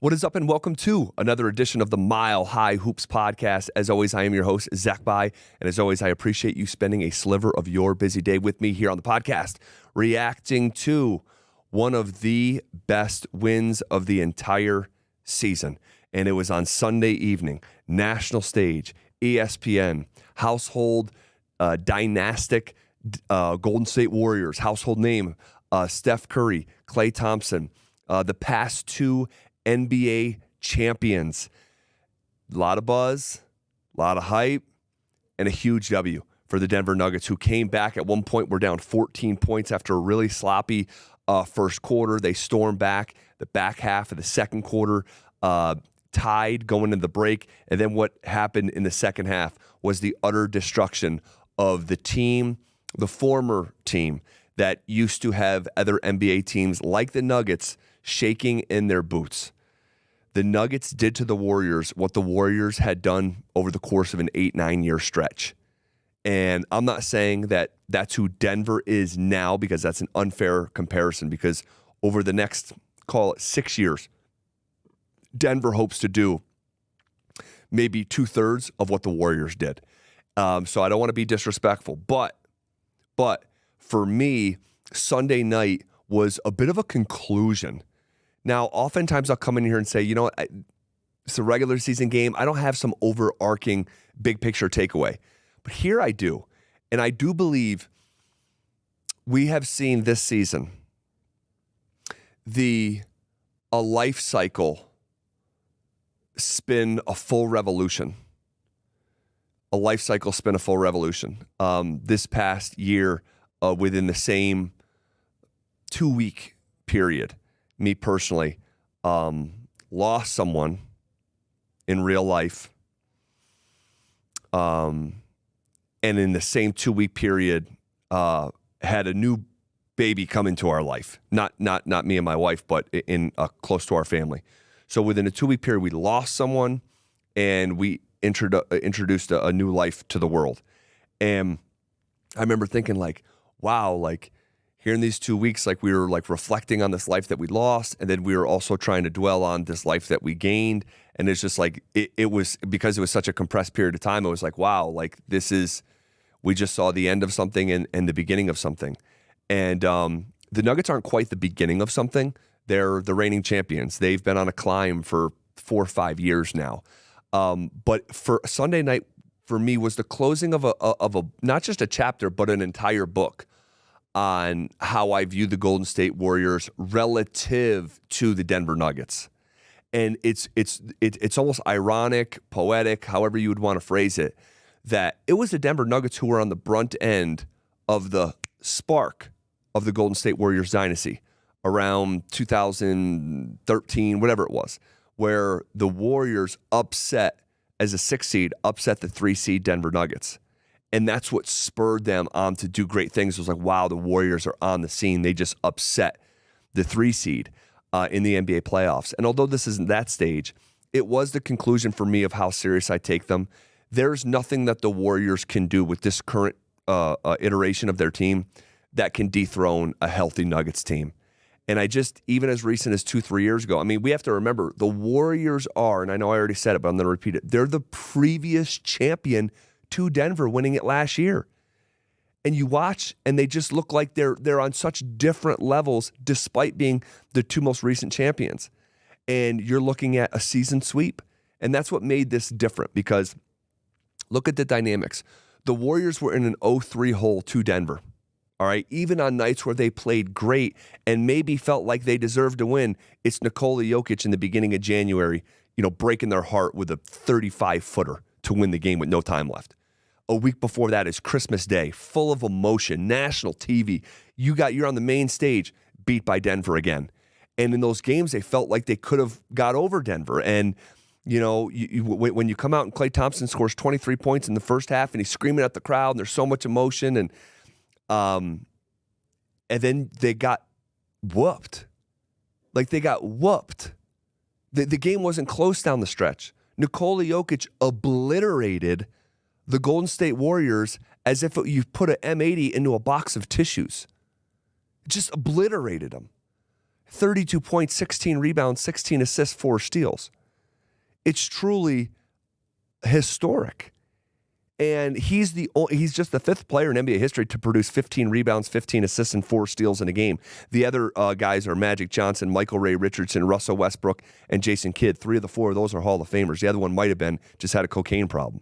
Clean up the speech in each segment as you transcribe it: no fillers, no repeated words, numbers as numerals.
What is up, and welcome to another edition of the Mile High Hoops podcast. As always, I am your host, Zach Bai, and as always, I appreciate you spending a sliver of your busy day with me here on the podcast, reacting to one of the best wins of the entire season. And it was on Sunday evening, national stage, ESPN, household dynastic Golden State Warriors, household name, Steph Curry, Klay Thompson, the past two NBA champions. A lot of buzz, a lot of hype, and a huge W for the Denver Nuggets, who came back at one point. Were down 14 points after a really sloppy first quarter. They stormed back the back half of the second quarter, tied going into the break. And then what happened in the second half was the utter destruction of the team, the former team that used to have other NBA teams like the Nuggets shaking in their boots. The Nuggets did to the Warriors what the Warriors had done over the course of an 8-9 year stretch. And I'm not saying that that's who Denver is now, because that's an unfair comparison, because over the next, call it 6 years, Denver hopes to do maybe 2/3 of what the Warriors did. So I don't want to be disrespectful, but for me, Sunday night was a bit of a conclusion. Now, oftentimes I'll come in here and say, you know what, it's a regular season game. I don't have some overarching big picture takeaway. But here I do. And I do believe we have seen this season a life cycle spin a full revolution. A life cycle spin a full revolution. This past year, within the same 2-week period, me personally, lost someone in real life, and in the same 2-week period, had a new baby come into our life. Not me and my wife, but in close to our family. So within a 2-week period, we lost someone, and we introduced a new life to the world. And I remember thinking, like, wow, like, here in these 2 weeks, like, we were like reflecting on this life that we lost, and then we were also trying to dwell on this life that we gained. And it's just like, it was, because it was such a compressed period of time, it was like, wow, like, we just saw the end of something and the beginning of something. And the Nuggets aren't quite the beginning of something. They're the reigning champions. They've been on a climb for 4 or 5 years now. But for Sunday night, for me, was the closing of a not just a chapter, but an entire book on how I view the Golden State Warriors relative to the Denver Nuggets. And it's almost ironic, poetic, however you would want to phrase it, that it was the Denver Nuggets who were on the brunt end of the spark of the Golden State Warriors dynasty around 2013, whatever it was, where the Warriors upset, as a 6 seed, upset the 3 seed Denver Nuggets. And that's what spurred them on to do great things. It was like, wow, the Warriors are on the scene. They just upset the 3 seed in the NBA playoffs. And although this isn't that stage, it was the conclusion for me of how serious I take them. There's nothing that the Warriors can do with this current iteration of their team that can dethrone a healthy Nuggets team. And I just, even as recent as 2-3 years ago, I mean, we have to remember, the Warriors are, and I know I already said it, but I'm going to repeat it, they're the previous champion to Denver, winning it last year. And you watch, and they just look like they're on such different levels, despite being the two most recent champions. And you're looking at a season sweep. And that's what made this different, because look at the dynamics. The Warriors were in an 0-3 hole to Denver. All right, even on nights where they played great and maybe felt like they deserved to win, it's Nikola Jokic in the beginning of January, breaking their heart with a 35-footer to win the game with no time left. A week before that is Christmas Day, full of emotion, national TV. You're on the main stage, beat by Denver again. And in those games, they felt like they could have got over Denver. And, when you come out and Klay Thompson scores 23 points in the first half and he's screaming at the crowd and there's so much emotion, and then they got whooped. Like, they got whooped. The game wasn't close down the stretch. Nikola Jokic obliterated the Golden State Warriors as if you put an M80 into a box of tissues. Just obliterated them. 32 points, 16 rebounds, 16 assists, 4 steals. It's truly historic. And he's just the 5th player in NBA history to produce 15 rebounds, 15 assists, and 4 steals in a game. The other guys are Magic Johnson, Michael Ray Richardson, Russell Westbrook, and Jason Kidd. 3 of the 4 of those are Hall of Famers. The other one might have been just had a cocaine problem.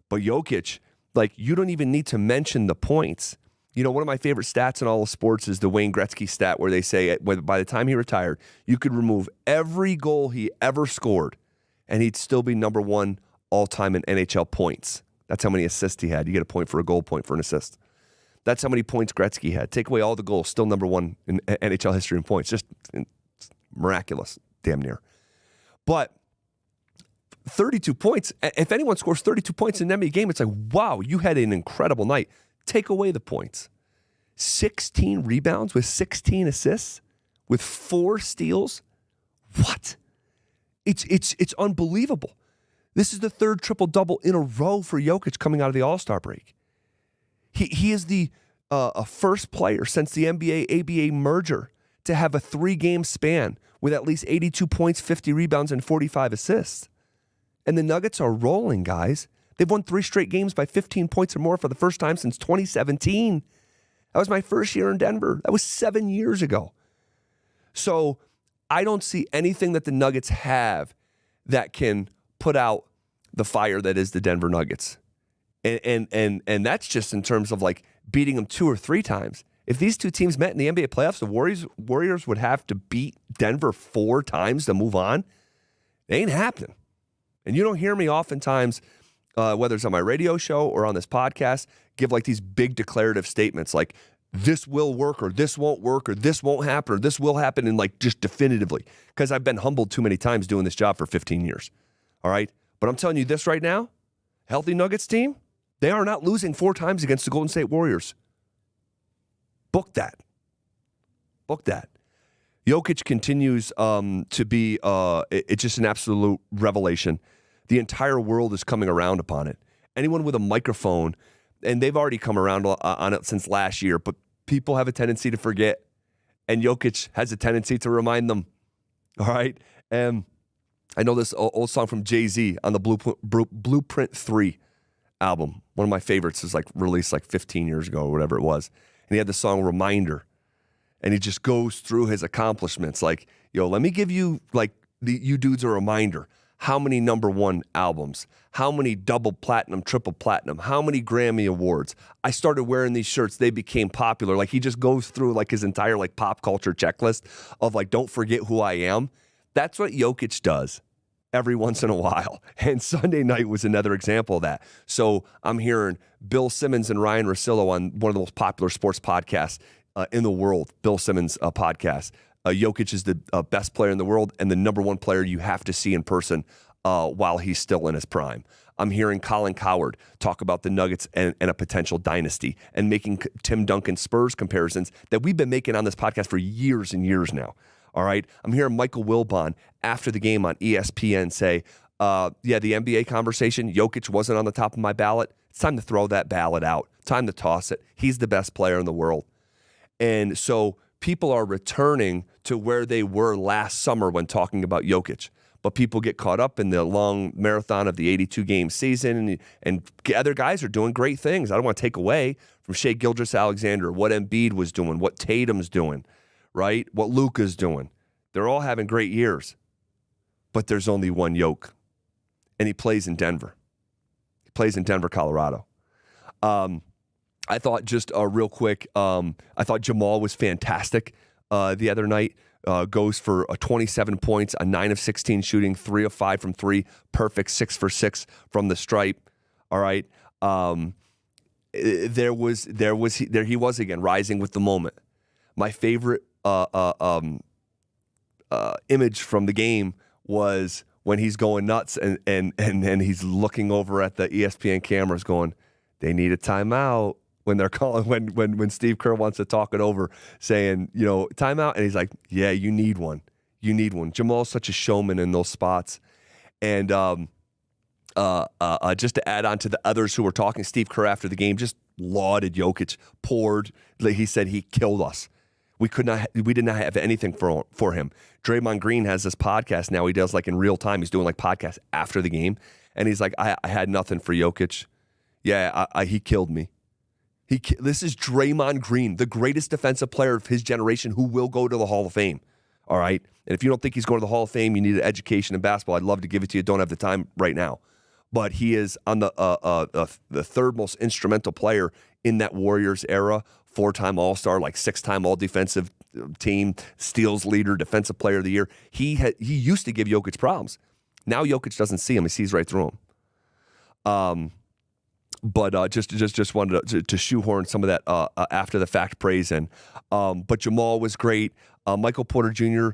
But Jokic, like, you don't even need to mention the points. You know, one of my favorite stats in all of sports is the Wayne Gretzky stat where they say by the time he retired, you could remove every goal he ever scored, and he'd still be number 1 all-time in NHL points. That's how many assists he had. You get a point for a goal, point for an assist. That's how many points Gretzky had. Take away all the goals, still number 1 in NHL history in points. Just miraculous, damn near. But 32 points, if anyone scores 32 points in an NBA game, it's like, wow, you had an incredible night. Take away the points. 16 rebounds with 16 assists with 4 steals. What? It's unbelievable. This is the 3rd triple-double in a row for Jokic coming out of the All-Star break. He is the first player since the NBA-ABA merger to have a 3-game span with at least 82 points, 50 rebounds, and 45 assists. And the Nuggets are rolling, guys. They've won 3 straight games by 15 points or more for the first time since 2017. That was my first year in Denver. That was 7 years ago. So I don't see anything that the Nuggets have that can put out the fire that is the Denver Nuggets. And that's just in terms of like beating them 2 or 3 times. If these 2 teams met in the NBA playoffs, the Warriors would have to beat Denver 4 times to move on. It ain't happening. And you don't hear me oftentimes, whether it's on my radio show or on this podcast, give like these big declarative statements like this will work or this won't work or this won't happen or this will happen, and like just definitively, because I've been humbled too many times doing this job for 15 years. All right? But I'm telling you this right now, healthy Nuggets team, they are not losing 4 times against the Golden State Warriors. Book that. Book that. Jokic continues to be it's just an absolute revelation. The entire world is coming around upon it. Anyone with a microphone, and they've already come around on it since last year, but people have a tendency to forget, and Jokic has a tendency to remind them. All right? And I know this old song from Jay-Z on the Blueprint 3 album. One of my favorites is like released like 15 years ago or whatever it was. And he had the song Reminder. And he just goes through his accomplishments like, yo, let me give you like you dudes a reminder. How many number 1 albums? How many double platinum, triple platinum? How many Grammy awards? I started wearing these shirts. They became popular. Like he just goes through like his entire like pop culture checklist of like, don't forget who I am. That's what Jokic does every once in a while. And Sunday night was another example of that. So I'm hearing Bill Simmons and Ryan Russillo on one of the most popular sports podcasts in the world, Bill Simmons' podcast. Jokic is the best player in the world and the number 1 player you have to see in person while he's still in his prime. I'm hearing Colin Cowherd talk about the Nuggets and a potential dynasty and making Tim Duncan Spurs comparisons that we've been making on this podcast for years and years now. All right. I'm hearing Michael Wilbon after the game on ESPN say, the NBA conversation, Jokic wasn't on the top of my ballot. It's time to throw that ballot out. Time to toss it. He's the best player in the world. And so people are returning to where they were last summer when talking about Jokic. But people get caught up in the long marathon of the 82-game season, and other guys are doing great things. I don't want to take away from Shai Gilgeous-Alexander, what Embiid was doing, what Tatum's doing, right? What Luka's doing. They're all having great years. But there's only one Yoke, and he plays in Denver. He plays in Denver, Colorado. I thought just real quick, I thought Jamal was fantastic the other night. Goes for 27 points, a 9 of 16 shooting, 3 of 5 from 3, perfect 6 for 6 from the stripe. All right. There he was again, rising with the moment. My favorite image from the game was when he's going nuts and he's looking over at the ESPN cameras going, they need a timeout. When they're calling, when Steve Kerr wants to talk it over, saying, timeout, and he's like, yeah, you need one. You need one. Jamal's such a showman in those spots. And just to add on to the others who were talking, Steve Kerr after the game just lauded Jokic, poured. He said he killed us. We did not have anything for him. Draymond Green has this podcast now. He does like in real time. He's doing like podcasts after the game, and he's like, I had nothing for Jokic. Yeah, he killed me. This is Draymond Green, the greatest defensive player of his generation, who will go to the Hall of Fame. All right, and if you don't think he's going to the Hall of Fame, you need an education in basketball. I'd love to give it to you. Don't have the time right now, but he is on the third most instrumental player in that Warriors era. 4-time All-Star, like 6-time All-Defensive Team, steals leader, Defensive Player of the Year. He used to give Jokic problems. Now Jokic doesn't see him; he sees right through him. But just wanted to shoehorn some of that after the fact praise in. But Jamal was great. Michael Porter Jr.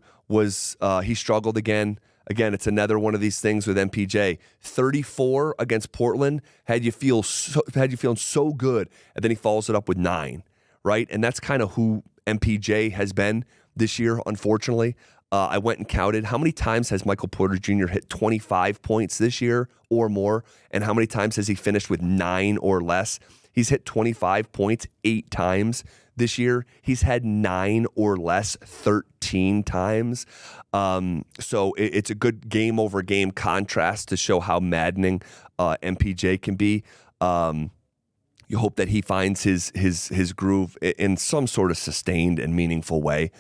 he struggled again. Again, it's another one of these things with MPJ. 34 against Portland had you feeling so good, and then he follows it up with 9. Right? And that's kind of who MPJ has been this year, unfortunately. I went and counted how many times has Michael Porter Jr. hit 25 points this year or more, and how many times has he finished with 9 or less. He's hit 25 points 8 times this year. He's had 9 or less 13 times. So it's a good game-over-game contrast to show how maddening MPJ can be. You hope that he finds his groove in some sort of sustained and meaningful way,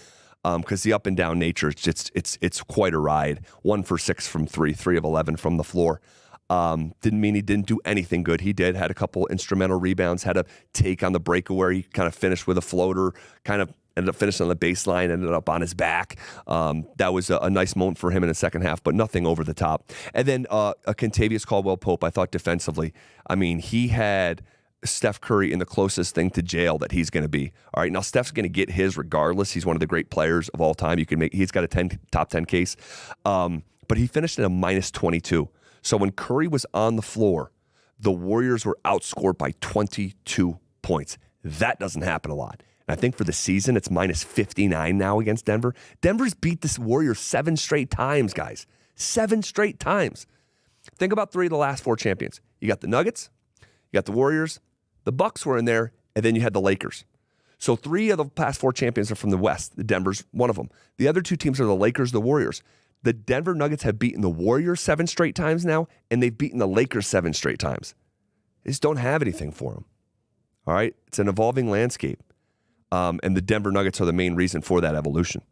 because the up and down nature, it's quite a ride. 1 for 6 from 3, 3 of 11 from the floor. Didn't mean he didn't do anything good. He had a couple instrumental rebounds, had a take on the breakaway where he kind of finished with a floater, kind of ended up finishing on the baseline, ended up on his back. That was a nice moment for him in the second half, but nothing over the top. And then Kentavious Caldwell-Pope, I thought defensively, I mean, he had Steph Curry in the closest thing to jail that he's going to be. All right, now Steph's going to get his regardless. He's one of the great players of all time. He's got a top 10 case, but he finished at a minus 22. So when Curry was on the floor, the Warriors were outscored by 22 points. That doesn't happen a lot. And I think for the season, it's minus 59 now against Denver. Denver's beat this Warriors 7 straight times, guys. 7 straight times. Think about 3 of the last 4 champions. You got the Nuggets, you got the Warriors, the Bucks were in there, and then you had the Lakers. So 3 of the past 4 champions are from the West. The Denver's one of them. The other 2 teams are the Lakers, the Warriors. The Denver Nuggets have beaten the Warriors 7 straight times now, and they've beaten the Lakers 7 straight times. They just don't have anything for them. All right? It's an evolving landscape. And the Denver Nuggets are the main reason for that evolution.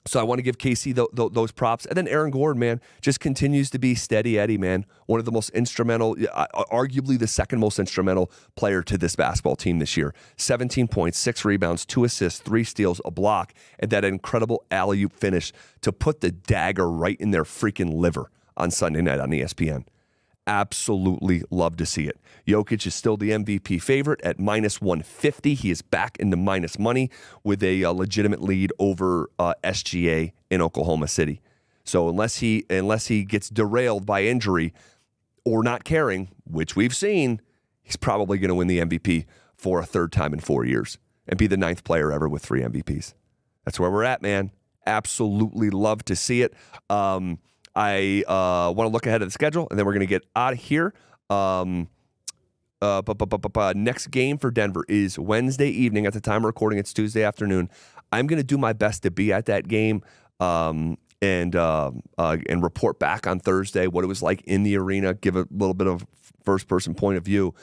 So I want to give KC those props. And then Aaron Gordon, man, just continues to be steady Eddie, man. One of the most instrumental, arguably the second most instrumental player to this basketball team this year. 17 points, 6 rebounds, 2 assists, 3 steals, a block, and that incredible alley-oop finish to put the dagger right in their freaking liver on Sunday night on ESPN. Absolutely love to see it. Jokic is still the MVP favorite at minus 150. He is back into minus money with a legitimate lead over SGA in Oklahoma City. So unless he gets derailed by injury or not caring, which we've seen, he's probably going to win the MVP for a 3rd time in 4 years and be the 9th player ever with 3 MVPs. That's where we're at, man. Absolutely love to see it. I want to look ahead of the schedule, and then we're going to get out of here. Next game for Denver is Wednesday evening. At the time of recording, it's Tuesday afternoon. I'm going to do my best to be at that game and report back on Thursday what it was like in the arena, give a little bit of first-person point of view.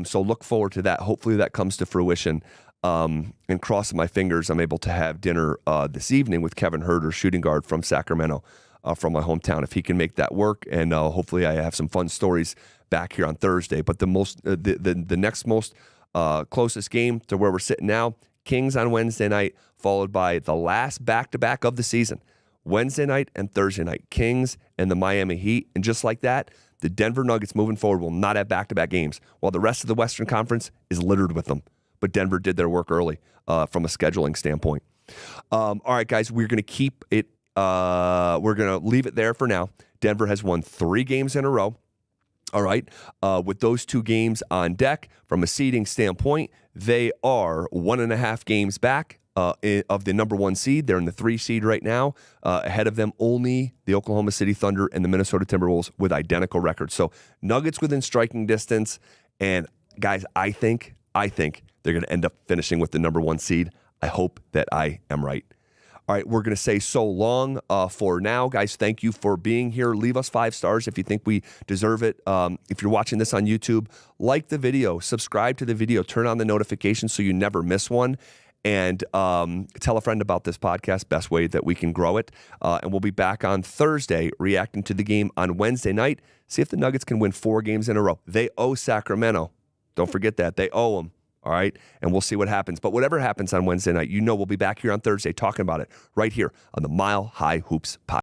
So look forward to that. Hopefully that comes to fruition. And crossing my fingers, I'm able to have dinner this evening with Kevin Herter, shooting guard from Sacramento. From my hometown, if he can make that work, and hopefully I have some fun stories back here on Thursday. But the next most closest game to where we're sitting now, Kings on Wednesday night, followed by the last back-to-back of the season, Wednesday night and Thursday night, Kings and the Miami Heat. And just like that, the Denver Nuggets moving forward will not have back-to-back games, while the rest of the Western Conference is littered with them. But Denver did their work early from a scheduling standpoint. All right, guys, we're going to keep it. We're going to leave it there for now. Denver has won 3 games in a row. All right. With those 2 games on deck, from a seeding standpoint, they are 1.5 games back of the number 1 seed. They're in the 3 seed right now. Ahead of them, only the Oklahoma City Thunder and the Minnesota Timberwolves with identical records. So Nuggets within striking distance. And guys, I think they're going to end up finishing with the number 1 seed. I hope that I am right. All right, we're going to say so long for now. Guys, thank you for being here. Leave us 5 stars if you think we deserve it. If you're watching this on YouTube, like the video, subscribe to the video, turn on the notifications so you never miss one, and tell a friend about this podcast, best way that we can grow it. And we'll be back on Thursday reacting to the game on Wednesday night. See if the Nuggets can win 4 games in a row. They owe Sacramento. Don't forget that. They owe them. All right, and we'll see what happens. But whatever happens on Wednesday night, we'll be back here on Thursday talking about it right here on the Mile High Hoops podcast.